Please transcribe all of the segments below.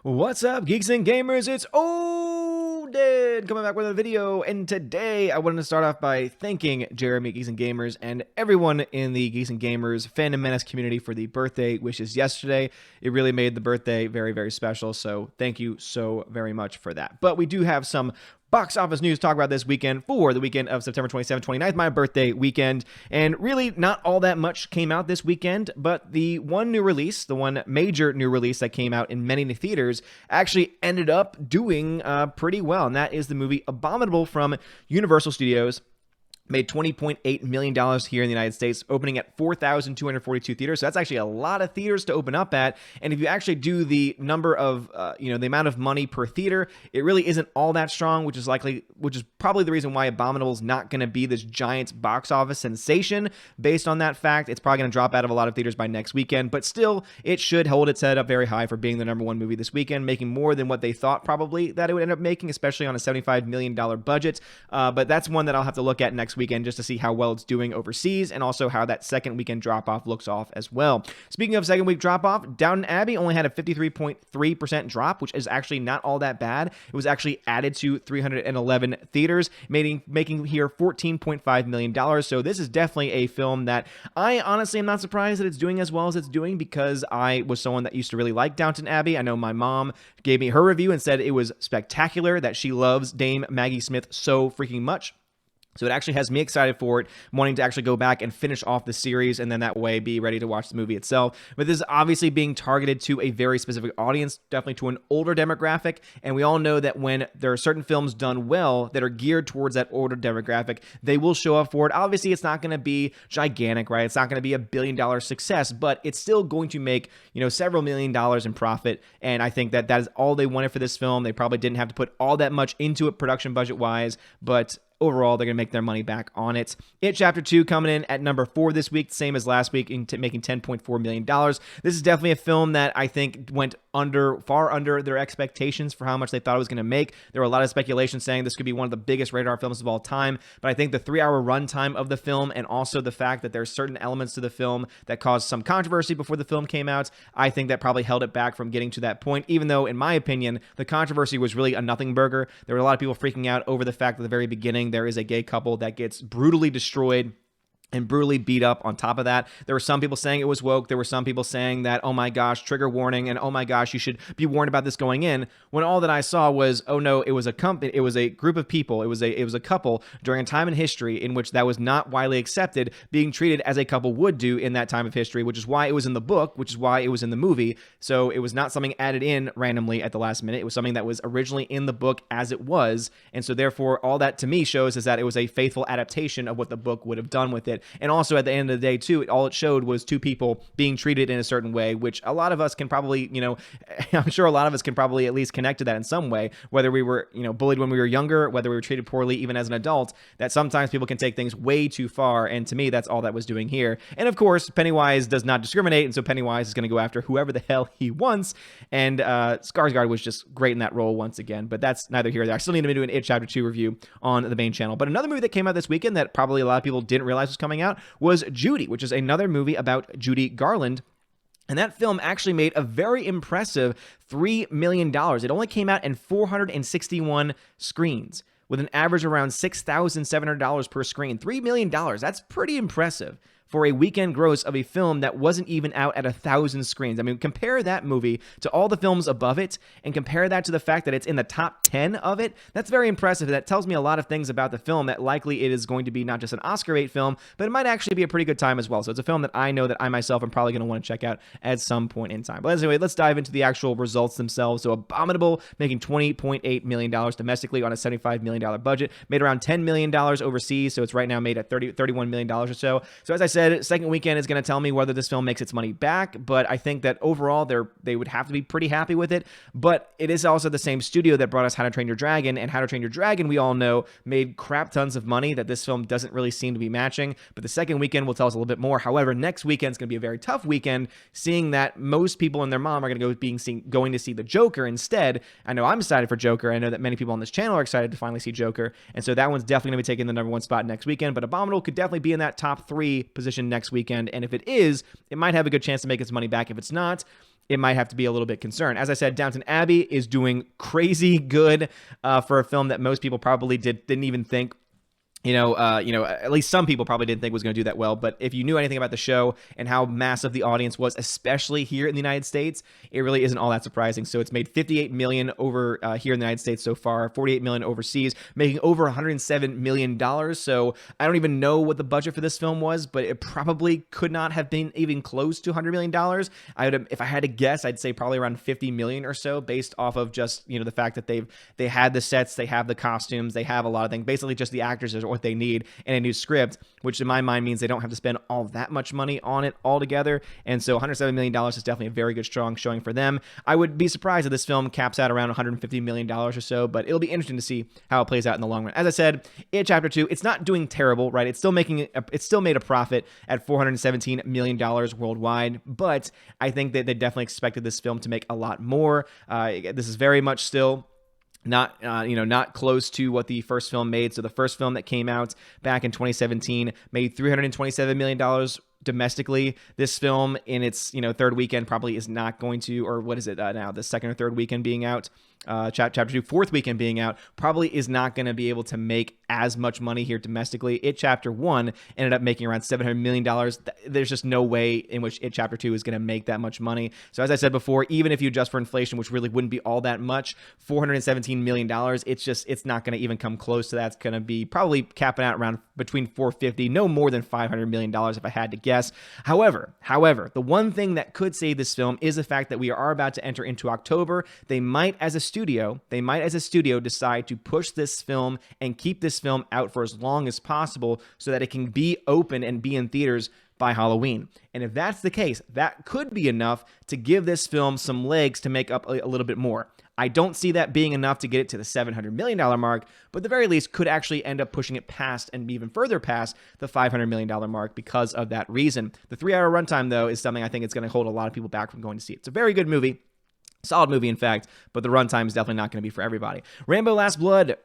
What's up, geeks and gamers? It's Odin coming back with a video, and today I wanted to start off by thanking Jeremy, Geeks and Gamers, and everyone in the Geeks and Gamers Fandom Menace community for the birthday wishes yesterday. It really made the birthday very, very special, so thank you so very much for that. But we do have some box office news to talk about this weekend for the weekend of September 27th, 29th, my birthday weekend. And really, not all that much came out this weekend, but the one major new release that came out in many theaters actually ended up doing pretty well. And that is the movie Abominable from Universal Studios. Made $20.8 million here in the United States, opening at 4,242 theaters. So that's actually a lot of theaters to open up at. And if you actually do the number of, the amount of money per theater, it really isn't all that strong, which is probably the reason why Abominable is not going to be this giant box office sensation. Based on that fact, it's probably going to drop out of a lot of theaters by next weekend. But still, it should hold its head up very high for being the #1 movie this weekend, making more than what they thought probably that it would end up making, especially on a $75 million budget. But that's one that I'll have to look at next weekend just to see how well it's doing overseas, and also how that second weekend drop-off looks off as well. Speaking of second week drop-off, Downton Abbey only had a 53.3% drop, which is actually not all that bad. It was actually added to 311 theaters, making here $14.5 million. So this is definitely a film that I honestly am not surprised that it's doing as well as it's doing, because I was someone that used to really like Downton Abbey. I know my mom gave me her review and said it was spectacular, that she loves Dame Maggie Smith so freaking much. So it actually has me excited for it, wanting to actually go back and finish off the series, and then that way be ready to watch the movie itself. But this is obviously being targeted to a very specific audience, definitely to an older demographic. And we all know that when there are certain films done well that are geared towards that older demographic, they will show up for it. Obviously, it's not going to be gigantic, right? It's not going to be a billion-dollar success, but it's still going to make, several $million in profit. And I think that is all they wanted for this film. They probably didn't have to put all that much into it production budget-wise, but overall, they're going to make their money back on it. It Chapter 2 coming in at number 4 this week, same as last week, making $10.4 million. This is definitely a film that I think went far under their expectations for how much they thought it was going to make. There were a lot of speculation saying this could be one of the biggest rated R films of all time, but I think the 3-hour runtime of the film, and also the fact that there's certain elements to the film that caused some controversy before the film came out, I think that probably held it back from getting to that point, even though, in my opinion, the controversy was really a nothing burger. There were a lot of people freaking out over the fact at the very beginning there is a gay couple that gets brutally destroyed and brutally beat up on top of that. There were some people saying it was woke. There were some people saying that, oh my gosh, trigger warning, and oh my gosh, you should be warned about this going in. When all that I saw was, oh no, it was a group of people. It was a couple during a time in history in which that was not widely accepted, being treated as a couple would do in that time of history, which is why it was in the book, which is why it was in the movie. So it was not something added in randomly at the last minute. It was something that was originally in the book as it was. And so therefore, all that to me shows is that it was a faithful adaptation of what the book would have done with it. And also at the end of the day too, all it showed was two people being treated in a certain way, which a lot of us can probably, I'm sure a lot of us can probably at least connect to that in some way, whether we were, bullied when we were younger, whether we were treated poorly even as an adult, that sometimes people can take things way too far. And to me, that's all that was doing here. And of course, Pennywise does not discriminate. And so Pennywise is going to go after whoever the hell he wants. And Skarsgård was just great in that role once again, but that's neither here nor there. I still need to do an It Chapter 2 review on the main channel. But another movie that came out this weekend that probably a lot of people didn't realize was coming out was Judy, which is another movie about Judy Garland. And that film actually made a very impressive $3 million. It only came out in 461 screens, with an average around $6,700 per screen. $3 million, that's pretty impressive for a weekend gross of a film that wasn't even out at 1,000 screens. I mean, compare that movie to all the films above it, and compare that to the fact that it's in the top 10 of it. That's very impressive. That tells me a lot of things about the film, that likely it is going to be not just an Oscar bait film, but it might actually be a pretty good time as well. So it's a film that I know that I myself am probably going to want to check out at some point in time. But anyway, let's dive into the actual results themselves. So Abominable making $20.8 million domestically on a $75 million budget, made around $10 million overseas. So it's right now made at $31 million or so. So as I said, second weekend is going to tell me whether this film makes its money back, but I think that overall they would have to be pretty happy with it. But it is also the same studio that brought us How to Train Your Dragon, and How to Train Your Dragon, we all know, made crap tons of money that this film doesn't really seem to be matching. But the second weekend will tell us a little bit more. However, next weekend is going to be a very tough weekend, seeing that most people and their mom are going to going to see The Joker instead. I know I'm excited for Joker. I know that many people on this channel are excited to finally see Joker, and so that one's definitely going to be taking the #1 spot next weekend. But Abominable could definitely be in that top 3 position next weekend, and if it is, it might have a good chance to make its money back. If it's not, it might have to be a little bit concerned. As I said, Downton Abbey is doing crazy good for a film that most people probably didn't even think, at least some people probably didn't think was going to do that well. But if you knew anything about the show and how massive the audience was, especially here in the United States, it really isn't all that surprising. So it's made 58 million over here in the United States so far, 48 million overseas, making over 107 million dollars. So I don't even know what the budget for this film was, but it probably could not have been even close to 100 million dollars. If I had to guess, I'd say probably around 50 million or so, based off of just the fact that they had the sets, they have the costumes, they have a lot of things, basically just the actors is what they need and a new script, which in my mind means they don't have to spend all that much money on it altogether. And so $107 million is definitely a very good, strong showing for them. I would be surprised if this film caps out around $150 million or so, but it'll be interesting to see how it plays out in the long run. As I said, It Chapter 2, it's not doing terrible, right? It's still made a profit at $417 million worldwide, but I think that they definitely expected this film to make a lot more. This is very much still not close to what the first film made. So the first film that came out back in 2017 made $327 million domestically. This film in its third weekend probably is not going to, or what is it now, the second or third weekend being out, Chapter 2 fourth weekend being out, probably is not going to be able to make as much money here domestically. It Chapter 1 ended up making around $700 million. There's just no way in which It Chapter 2 is going to make that much money. So as I said before, even if you adjust for inflation, which really wouldn't be all that much, $417 million, it's not going to even come close to that. It's going to be probably capping out around between 450, no more than $500 million if I had to guess. However, the one thing that could save this film is the fact that we are about to enter into October. They might as a studio decide to push this film and keep this film out for as long as possible so that it can be open and be in theaters by Halloween. And if that's the case, that could be enough to give this film some legs to make up a little bit more. I don't see that being enough to get it to the $700 million mark, but at the very least could actually end up pushing it past and even further past the $500 million mark because of that reason. The 3-hour runtime, though, is something I think it's going to hold a lot of people back from going to see it. It's a very good movie. Solid movie, in fact, but the runtime is definitely not going to be for everybody. Rambo: Last Blood.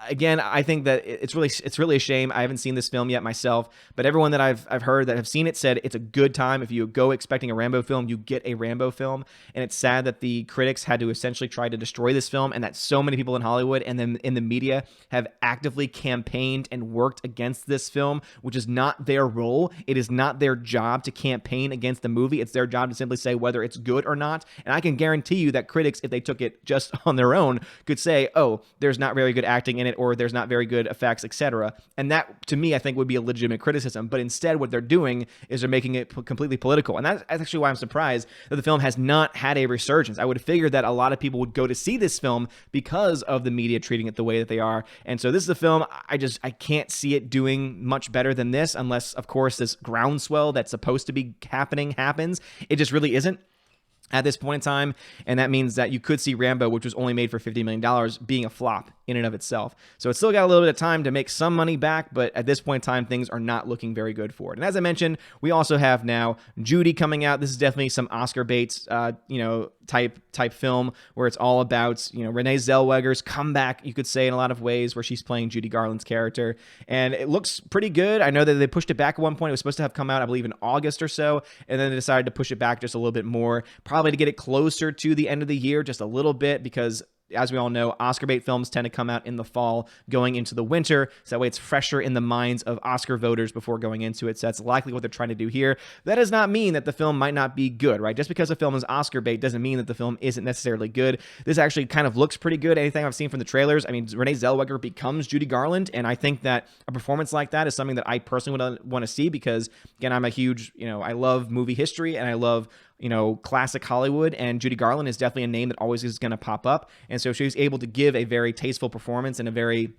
Again, I think that it's really a shame. I haven't seen this film yet myself, but everyone that I've heard that have seen it said it's a good time. If you go expecting a Rambo film, you get a Rambo film, and it's sad that the critics had to essentially try to destroy this film, and that so many people in Hollywood and then in the media have actively campaigned and worked against this film, which is not their role. It is not their job to campaign against the movie. It's their job to simply say whether it's good or not, and I can guarantee you that critics, if they took it just on their own, could say, oh, there's not very good acting in it, or there's not very good effects, etc. And that, to me, I think would be a legitimate criticism. But instead, what they're doing is they're making it completely political. And that's actually why I'm surprised that the film has not had a resurgence. I would have figured that a lot of people would go to see this film because of the media treating it the way that they are. And so this is a film, I can't see it doing much better than this, unless, of course, this groundswell that's supposed to be happening happens. It just really isn't at this point in time, and that means that you could see Rambo, which was only made for $50 million, being a flop in and of itself. So it's still got a little bit of time to make some money back, but at this point in time, things are not looking very good for it. And as I mentioned, we also have now Judy coming out. This is definitely some Oscar bait, type film where it's all about, Renee Zellweger's comeback, you could say, in a lot of ways, where she's playing Judy Garland's character. And it looks pretty good. I know that they pushed it back at one point. It was supposed to have come out, I believe, in August or so, and then they decided to push it back just a little bit more, probably to get it closer to the end of the year, just a little bit, because as we all know, Oscar bait films tend to come out in the fall going into the winter, so that way it's fresher in the minds of Oscar voters before going into it. So that's likely what they're trying to do here. That does not mean that the film might not be good, right? Just because a film is Oscar bait doesn't mean that the film isn't necessarily good. This actually kind of looks pretty good. Anything I've seen from the trailers, I mean, Renee Zellweger becomes Judy Garland, and I think that a performance like that is something that I personally would want to see because, again, I'm a huge, I love movie history, and I love classic Hollywood, and Judy Garland is definitely a name that always is going to pop up. And so she was able to give a very tasteful performance and a very,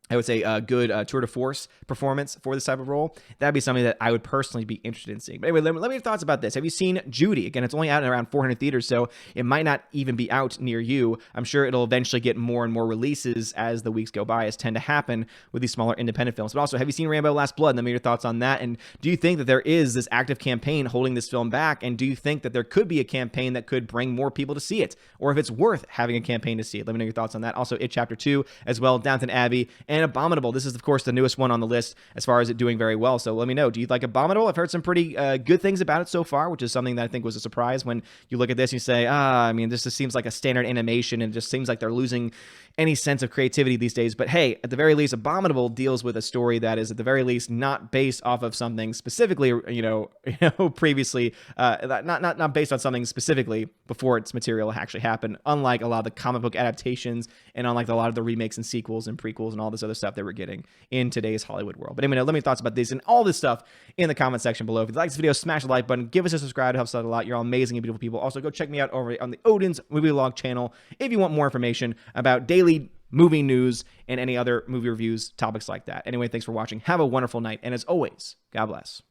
I would say, a good tour de force performance for this type of role. That'd be something that I would personally be interested in seeing. But anyway, let me have your thoughts about this. Have you seen Judy? Again, it's only out in around 400 theaters, so it might not even be out near you. I'm sure it'll eventually get more and more releases as the weeks go by, as tend to happen with these smaller independent films. But also, have you seen Rambo: Last Blood? Let me hear your thoughts on that. And do you think that there is this active campaign holding this film back? And do you think that there could be a campaign that could bring more people to see it? Or if it's worth having a campaign to see it? Let me know your thoughts on that. Also, It Chapter 2 as well, Downton Abbey, and and Abominable. This is, of course, the newest one on the list as far as it doing very well. So let me know. Do you like Abominable? I've heard some pretty good things about it so far, which is something that I think was a surprise when you look at this and you say, I mean, this just seems like a standard animation, and it just seems like they're losing any sense of creativity these days. But hey, at the very least, Abominable deals with a story that is at the very least not based off of something specifically, previously, not based on something specifically before its material actually happened, unlike a lot of the comic book adaptations and unlike a lot of the remakes and sequels and prequels and all this other stuff that we're getting in today's Hollywood world. But anyway, let me know thoughts about this and all this stuff in the comment section below. If you like this video, smash the like button, give us a subscribe. It helps out a lot. You're all amazing and beautiful people. Also, go check me out over on the Odin's Movie Log channel if you want more information about daily movie news and any other movie reviews, topics like that. Anyway, thanks for watching. Have a wonderful night. And as always, God bless.